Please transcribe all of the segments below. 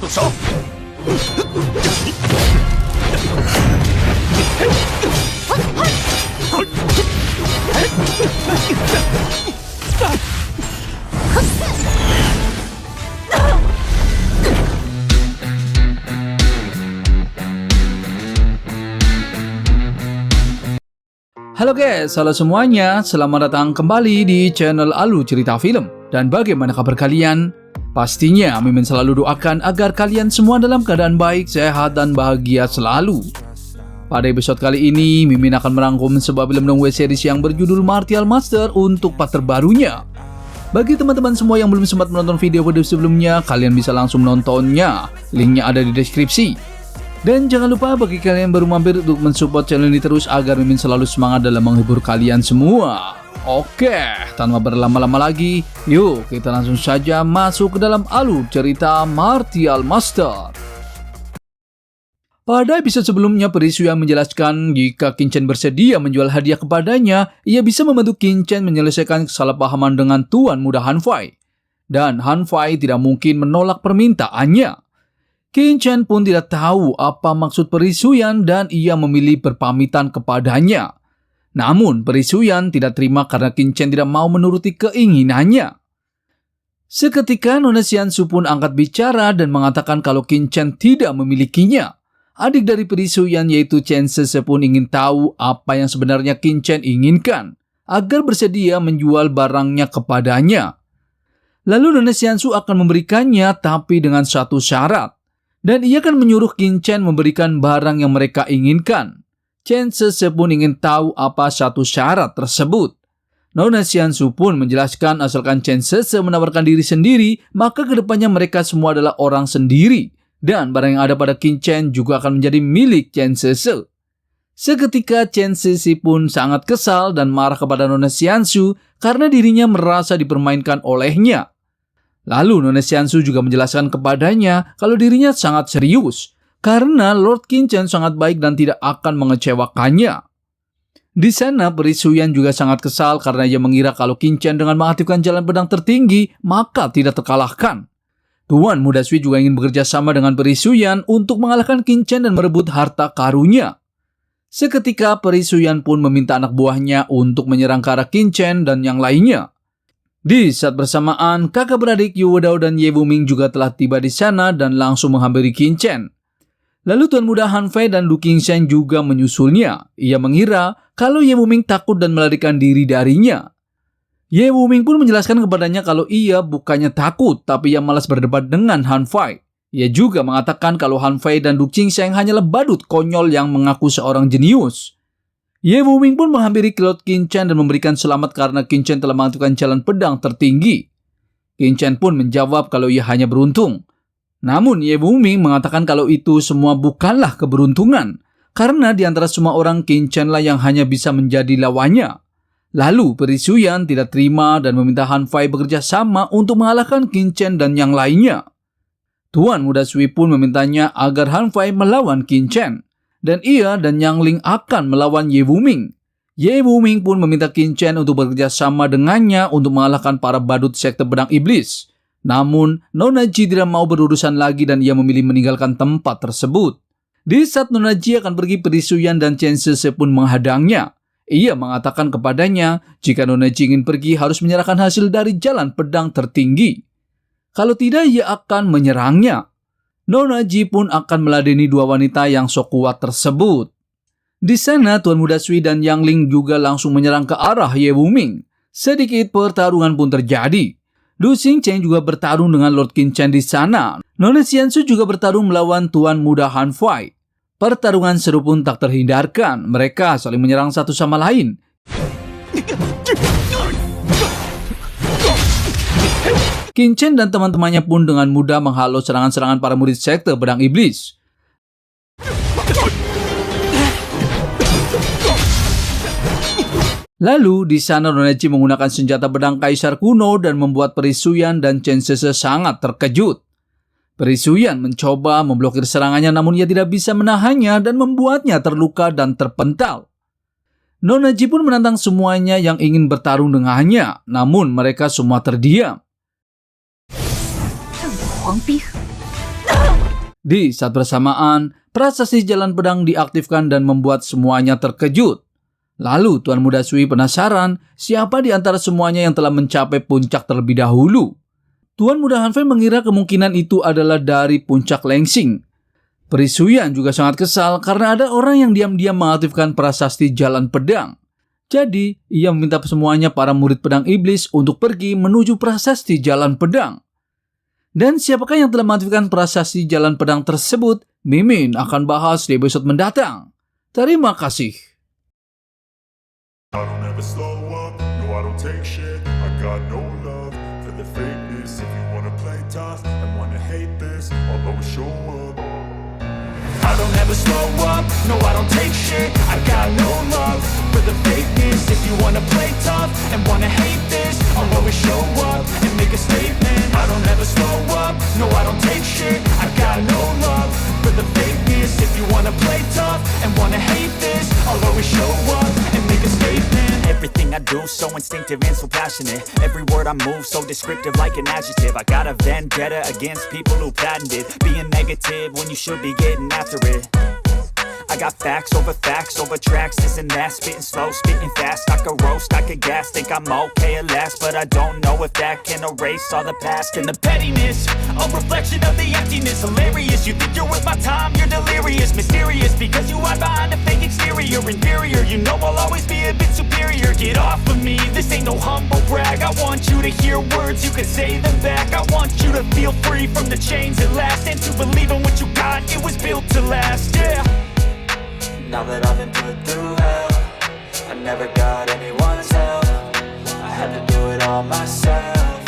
住手！ Halo guys, halo semuanya. Selamat datang kembali di channel Alu Cerita Film. Dan bagaimana kabar kalian? Pastinya Mimin selalu doakan agar kalian semua dalam keadaan baik, sehat, dan bahagia selalu. Pada episode kali ini, Mimin akan merangkum sebuah film web series yang berjudul Martial Master untuk part terbarunya. Bagi teman-teman semua yang belum sempat menonton video sebelumnya, kalian bisa langsung menontonnya. Linknya ada di deskripsi. Dan jangan lupa bagi kalian yang baru mampir untuk mensupport channel ini terus agar Mimin selalu semangat dalam menghibur kalian semua. Oke, tanpa berlama-lama lagi, yuk kita langsung saja masuk ke dalam alur cerita Martial Master. Pada episode sebelumnya, Perisuya menjelaskan jika Qin bersedia menjual hadiah kepadanya, ia bisa membantu Qin menyelesaikan kesalahpahaman dengan Tuan Muda Han Fei. Dan Han Fei tidak mungkin menolak permintaannya. Qin pun tidak tahu apa maksud Perisuyan dan ia memilih berpamitan kepadanya. Namun Perisuyan tidak terima karena Qin tidak mau menuruti keinginannya. Seketika Nona Xiansu pun angkat bicara dan mengatakan kalau Qin tidak memilikinya. Adik dari Perisuyan yaitu Chen Sese pun ingin tahu apa yang sebenarnya Qin inginkan agar bersedia menjual barangnya kepadanya. Lalu Nona Xiansu akan memberikannya tapi dengan satu syarat. Dan ia akan menyuruh Qin memberikan barang yang mereka inginkan. Chen Sese pun ingin tahu apa satu syarat tersebut. Nona Xiansu pun menjelaskan asalkan Chen Sese menawarkan diri sendiri, maka kedepannya mereka semua adalah orang sendiri. Dan barang yang ada pada Qin juga akan menjadi milik Chen Sese. Seketika Chen Sese pun sangat kesal dan marah kepada Nona Xiansu karena dirinya merasa dipermainkan olehnya. Lalu Nona Xiansu juga menjelaskan kepadanya kalau dirinya sangat serius karena Lord Qin sangat baik dan tidak akan mengecewakannya. Di sana Perisuyan juga sangat kesal karena ia mengira kalau Qin dengan mengaktifkan jalan pedang tertinggi maka tidak terkalahkan. Tuan Muda Sui juga ingin bekerja sama dengan Perisuyan untuk mengalahkan Qin dan merebut harta karunnya. Seketika Perisuyan pun meminta anak buahnya untuk menyerang ke arah Qin dan yang lainnya. Di saat bersamaan, kakak beradik Yu Wedao dan Ye Wuming juga telah tiba di sana dan langsung menghampiri Qin Lalu Tuan Muda Han Fei dan Lu Qingsheng juga menyusulnya. Ia mengira kalau Ye Wuming takut dan melarikan diri darinya. Ye Wuming pun menjelaskan kepadanya kalau ia bukannya takut, tapi ia malas berdebat dengan Han Fei. Ia juga mengatakan kalau Han Fei dan Lu Qingsheng hanyalah badut konyol yang mengaku seorang jenius. Ye Wuming pun menghampiri Lord Qin dan memberikan selamat karena Qin telah mengaktifkan jalan pedang tertinggi. Qin pun menjawab kalau ia hanya beruntung. Namun Ye Wuming mengatakan kalau itu semua bukanlah keberuntungan, karena di antara semua orang Qin lah yang hanya bisa menjadi lawannya. Lalu Perisuyan tidak terima dan meminta Han Fei bekerja sama untuk mengalahkan Qin dan yang lainnya. Tuan Muda Sui pun memintanya agar Han Fei melawan Qin dan ia dan Yang Ling akan melawan Ye Wuming. Ye Wuming pun meminta Qin untuk bekerja sama dengannya untuk mengalahkan para badut sekte pedang iblis. Namun, Nona Ji tidak mau berurusan lagi dan ia memilih meninggalkan tempat tersebut. Di saat Nona Ji akan pergi, Perisuyan dan Chen Sese pun menghadangnya. Ia mengatakan kepadanya, jika Nona Ji ingin pergi harus menyerahkan hasil dari jalan pedang tertinggi. Kalau tidak, ia akan menyerangnya. Nona Ji pun akan meladeni dua wanita yang sok kuat tersebut. Di sana Tuan Muda Sui dan Yang Ling juga langsung menyerang ke arah Ye Wuming. Sedikit pertarungan pun terjadi. Du Xingcheng juga bertarung dengan Lord Qin di sana. Nona Xiansu juga bertarung melawan Tuan Muda Han Fei. Pertarungan seru pun tak terhindarkan. Mereka saling menyerang satu sama lain. Qin dan teman-temannya pun dengan mudah menghalau serangan-serangan para murid sekte pedang iblis. Lalu di sana Nona Ji menggunakan senjata pedang kaisar kuno dan membuat Perisuyan dan Chen Sese sangat terkejut. Perisuyan mencoba memblokir serangannya namun ia tidak bisa menahannya dan membuatnya terluka dan terpental. Nona Ji pun menantang semuanya yang ingin bertarung dengannya, namun mereka semua terdiam. Di saat bersamaan, prasasti jalan pedang diaktifkan dan membuat semuanya terkejut. Lalu Tuan Muda Sui penasaran siapa di antara semuanya yang telah mencapai puncak terlebih dahulu. Tuan Muda Han Fei mengira kemungkinan itu adalah dari puncak Lengxing. Peri Suyan juga sangat kesal karena ada orang yang diam-diam mengaktifkan prasasti jalan pedang. Jadi, ia meminta semuanya para murid pedang iblis untuk pergi menuju prasasti jalan pedang. Dan siapakah yang telah mengaktifkan prasasti jalan pedang tersebut? Mimin akan bahas di episode mendatang. Terima kasih. I don't ever slow up, no I don't take shit. I got no love for the fakeness. If you wanna play tough and wanna hate this, I'll always show up. I don't ever slow up, no I don't take shit. I got no love for the fakeness. If you wanna play tough and wanna hate this, I'll always show up and make a statement. I don't ever slow up, no I don't take shit. I got no love for the fakeness. If you wanna play tough and wanna hate this, I'll always show up and make a statement. Everything I do so instinctive and so passionate. Every word I move so descriptive like an adjective. I got a vendetta against people who patented being negative when you should be getting after it. I got facts over tracks, this and that. Spitting slow, spitting fast. I could roast, I could gas. Think I'm okay at last, but I don't know if that can erase all the past. And the pettiness, a reflection of the emptiness. Hilarious, you think you're worth my time, you're delirious. Mysterious, because you hide behind a fake exterior. Inferior, you know I'll always be a bit superior. Get off of me, this ain't no humble brag. I want you to hear words, you can say them back. I want you to feel free from the chains at last, and to believe in what you got, it was built to last, yeah. Now that I've been put through hell, I never got anyone's help. I had to do it all myself.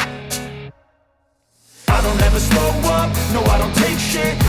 I don't ever slow up, no I don't take shit.